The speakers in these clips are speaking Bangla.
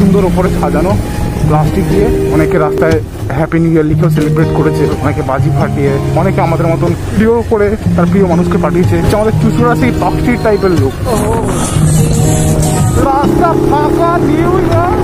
সুন্দর ওপরে সাজানো প্লাস্টিক দিয়ে। অনেকে রাস্তায় হ্যাপি নিউ ইয়ার লিখেও সেলিব্রেট করেছে, অনেকে বাজি ফাটিয়ে, অনেকে আমাদের মতন ভিডিও করে তার প্রিয় মানুষকে পাঠিয়েছে। আমাদের চুচুড়া সেই পাখির টাইপের লোক। রাস্তা ফাঁকা, নিউ ইয়ার।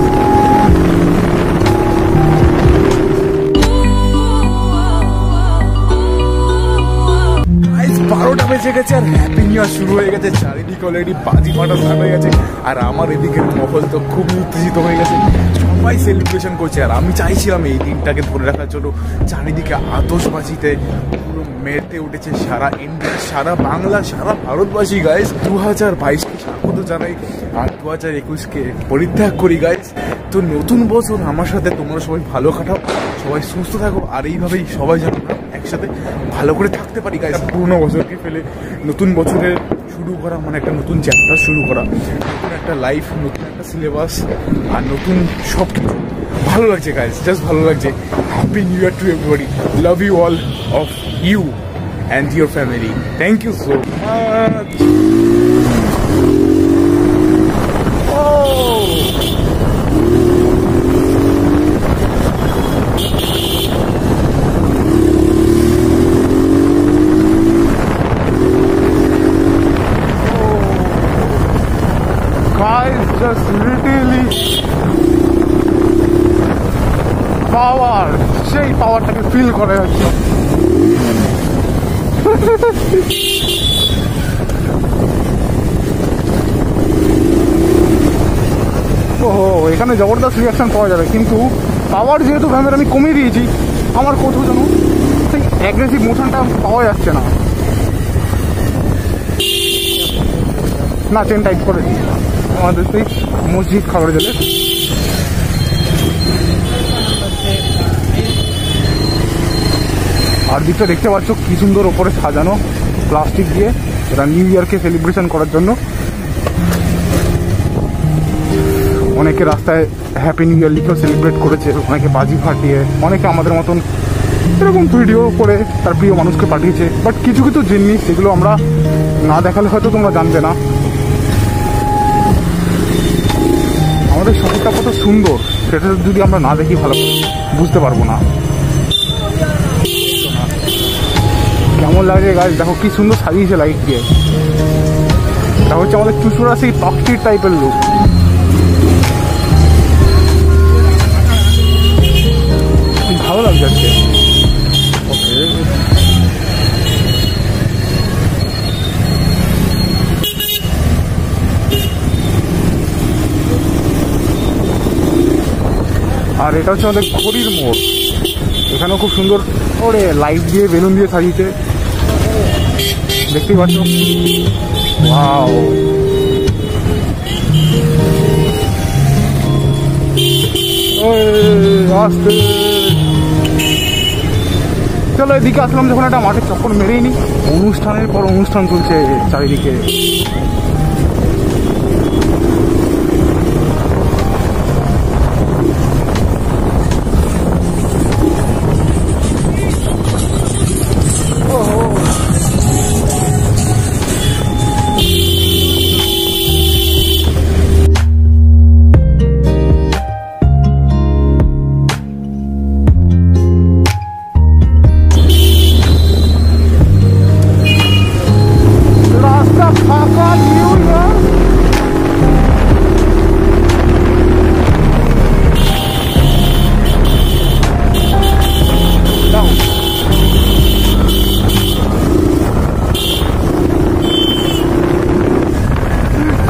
12টা বেজে গেছে আর হ্যাপি নিউ ইয়ার শুরু হয়ে গেছে। চারিদিকে অলরেডি বাজি ফাটা স্টার্ট হয়ে গেছে আর আমার এদিকের মহল তো খুব উত্তেজিত হয়ে গেছে। সবাই সেলিব্রেশন করছে আর আমি চাইছিলাম এই দিনটাকে ধরে রাখার জন্য। চারিদিকে আতশবাজিতে পুরো মেতে উঠেছে সারা ইন্ডিয়া, সারা বাংলা, সারা ভারতবাসী। গাইস 2022কে স্বাগত জানাই আর 2021কে পরিত্যাগ করি গাইস। তো নতুন বছর আমার সাথে তোমরা সবাই ভালো কাটাও, সবাই সুস্থ থাকো আর এইভাবেই সবাই যেন একসাথে ভালো করে থাকতে পারি গাইস। পুরোনো বছরকে ফেলে নতুন বছরের শুরু করা মানে একটা নতুন চ্যাপ্টার শুরু করা, নতুন একটা লাইফ, নতুন একটা সিলেবাস আর নতুন সব কিছু। ভালো লাগছে গাইস, জাস্ট ভালো লাগছে। Happy new year to everybody. Love you all of you and your family. Thank you so much. Just literally power, সেই পাওয়ারটাকে ফিল করা যাচ্ছে। ওহো, এখানে জবরদস্ত রিয়াকশন পাওয়া যাবে, কিন্তু পাওয়ার যেহেতু ভ্যামের আমি কমিয়ে দিয়েছি, আমার কোথাও যেন সেই অ্যাগ্রেসিভ মোশনটা পাওয়া যাচ্ছে না। না, চেন টাইট করে দিই আমাদের সেই মসজিদ খাবার জেলে। আর দিকটা দেখতে পাচ্ছ কি সুন্দর ওপরে সাজানো প্লাস্টিক দিয়ে, এটা নিউ ইয়ারকে সেলিব্রেশন করার জন্য। অনেকে রাস্তায় হ্যাপি নিউ ইয়ার লিখেও সেলিব্রেট করেছে, অনেকে বাজি ফাটিয়ে, অনেকে আমাদের মতন এরকম ভিডিও করে তার প্রিয় মানুষকে পাঠিয়েছে। বাট কিছু কিছু জিনিস সেগুলো আমরা না দেখালে হয়তো তোমরা জানবে না। আমাদের শহরটা কত সুন্দর সেটা যদি আমরা না দেখি ভালো করে বুঝতে পারবো না। কেমন লাগছে গাছ, দেখো কি সুন্দর সাজিয়েছে লাইট দিয়ে। এটা হচ্ছে আমাদের চুচুড়া সেই পাখির টাইপের লোক। ভালো লাগছে আজকে। আর এটা হচ্ছে আমাদের ঘড়ির মোড়। এখানেও খুব সুন্দর ওরে লাইট দিয়ে, বেলুন দিয়ে সাজিয়েছে, দেখতেই পাচ্ছ। ওয়াও, আসতে চলো এদিকে আসলাম যখন একটা মাঠে চক্কর মেরেই নি। অনুষ্ঠানের পর অনুষ্ঠান চলছে চারিদিকে।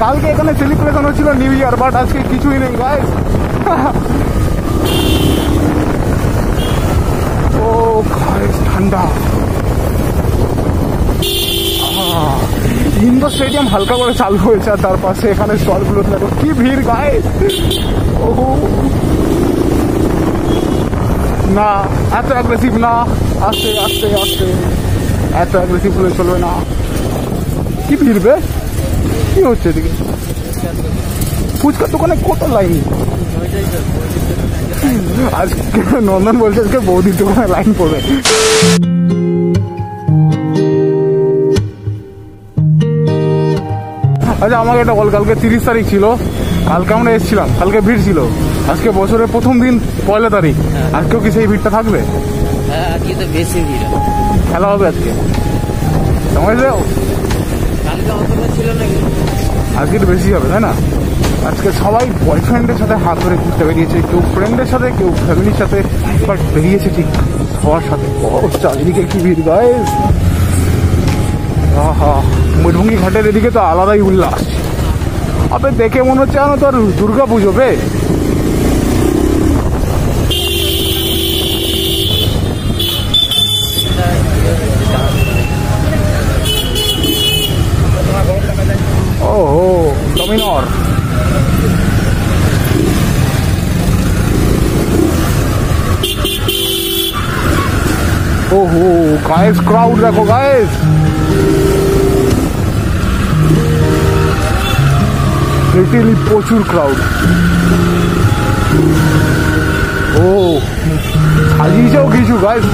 কালকে এখানে সেলিব্রেশন হচ্ছিল নিউ ইয়ার, বাট আজকে কিছুই নেই গাইস। ও গাইস, ঠান্ডা। ইন্ডোর স্টেডিয়াম হালকা করে চালু হয়েছে আর তার পাশে এখানে স্টলগুলো দেখো কি ভিড় গাইস। ও না, এত অ্যাগ্রেসিভ না, আস্তে আস্তে আস্তে, এত অ্যাগ্রেসিভ হলে চলবে না। কি ভিড় বে, কি হচ্ছে এদিকে? ফুচকার দোকানে কত লাইন। আজকে নন্দন বলছে আজকে বৌদির দোকানে লাইন পড়বে। আচ্ছা, আমাকে একটা বল, কালকে 30 তারিখ ছিল, কালকে আমরা এসেছিলাম, কালকে ভিড় ছিল। আজকে বছরের প্রথম দিন, 1 তারিখ, আজকেও কি সেই ভিড়টা থাকবে? হ্যাঁ, আজকে তো বেশি ভিড়। খেলা হবে আজকে, সময় যাও। কালকে অতটা ছিল নাকি? আজকে একটু বেশি হবে, তাই না? আজকে সবাই বয়ফ্রেন্ডের সাথে হাত ধরে ঘুরতে বেরিয়েছে, কেউ ফ্রেন্ডের সাথে, কেউ ফ্যামিলির সাথে, বাট বেরিয়েছে ঠিক সবার সাথে। চারিদিকে কি ভিড় গাইস! আহা, ময়ূরভঙ্গি ঘাটের এদিকে তো আলাদাই উল্লাস। আবে দেখে মনে হচ্ছে জানো তো দুর্গা পুজো বে। ওহো, ডমিনর। ওহো গাইস, ক্রাউড দেখো গাইস, লিটারালি প্রচুর ক্রাউড। ও সাজিয়েছেও কিছু গাইস।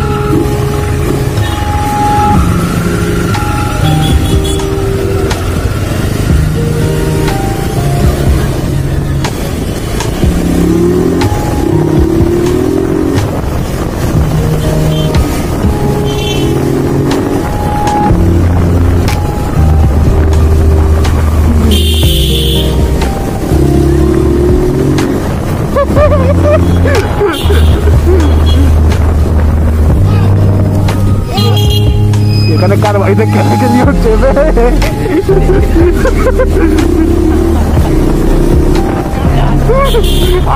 এখানে কার বাড়িতে কেনাকেনি হচ্ছে?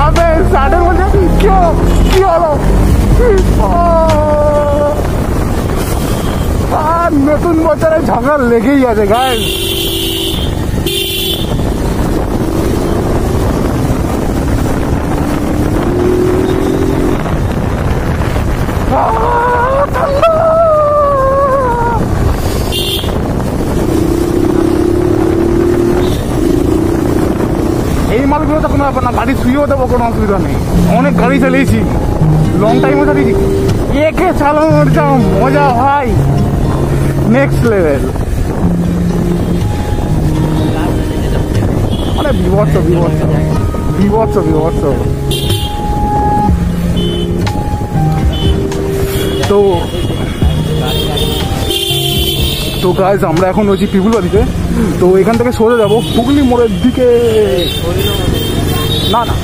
আবে সাডের মধ্যে কি হলো? আর নতুন বছরে ঝগড়া লেগেই আছে গাইস। এই মালগুলো তো কোনো ব্যাপার না, গাড়ি শুয়েও দেবো, কোনো অসুবিধা নেই। অনেক গাড়ি চালিয়েছি, লং টাইমে চালিয়েছি। একে চালানোর যা মজা ভাই, নেক্সট লেভেল। মানে বিভৎস বিভৎস বিভৎস বিভৎস। তো গাইস, আমরা এখন রয়েছি পিপুলবাড়িতে। তো এখান থেকে সরে যাবো হুগলি মোড়ের দিকে। না না,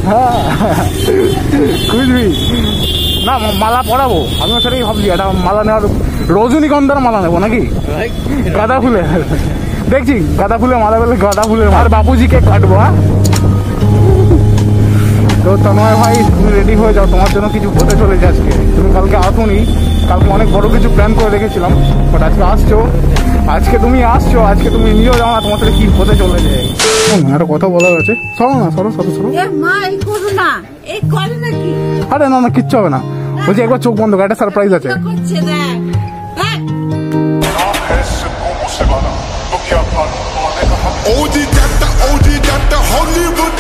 হ্যাঁ বুঝবি না, মালা পরাবো। আমিও সেটাই ভাবছি, একটা মালা নেওয়ার, রজনীগন্ধার মালা নেবো নাকি গাঁদা ফুলে। দেখছি গাঁদা ফুলে মালা বলে, গাঁদা ফুলের। আর বাপুজিকে কাটবো। হ্যাঁ, তো তন্ময় ভাই তুমি রেডি হয়ে যাও, তোমার জন্য কিছু হতে চলেছে আজকে। তুমি কালকে আসোনি, কালকে অনেক বড় কিছু প্ল্যান করে রেখেছিলাম, বাট আজকে আসছো। আজকে তুমি আসছো, আজকে তুমি নিজেও জানো না তোমার সাথে কি হতে চলেছে। একটা কথা বলার আছে, সরো না, সরো সরো সরো। আরে না না, কিচ্ছু হবে না। বলছি একবার চোখ বন্ধ কর, একটা সারপ্রাইজ আছে। OG got the Hollywood